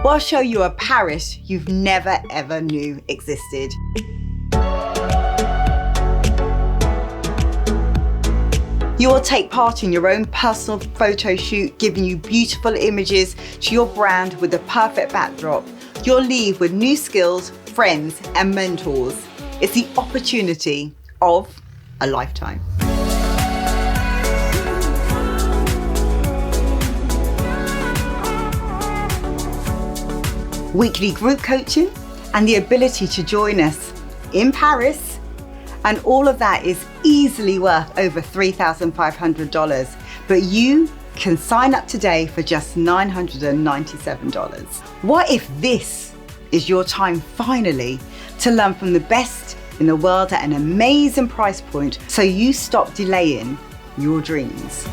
We'll show you a Paris you've never ever knew existed. You will take part in your own personal photo shoot, giving you beautiful images to your brand with the perfect backdrop. You'll leave with new skills, friends, and mentors. It's the opportunity of a lifetime. Weekly group coaching and the ability to join us in Paris, and all of that is easily worth over $3,500, but you can sign up today for just $997. What if this is your time finally to learn from the best in the world at an amazing price point, so you stop delaying your dreams?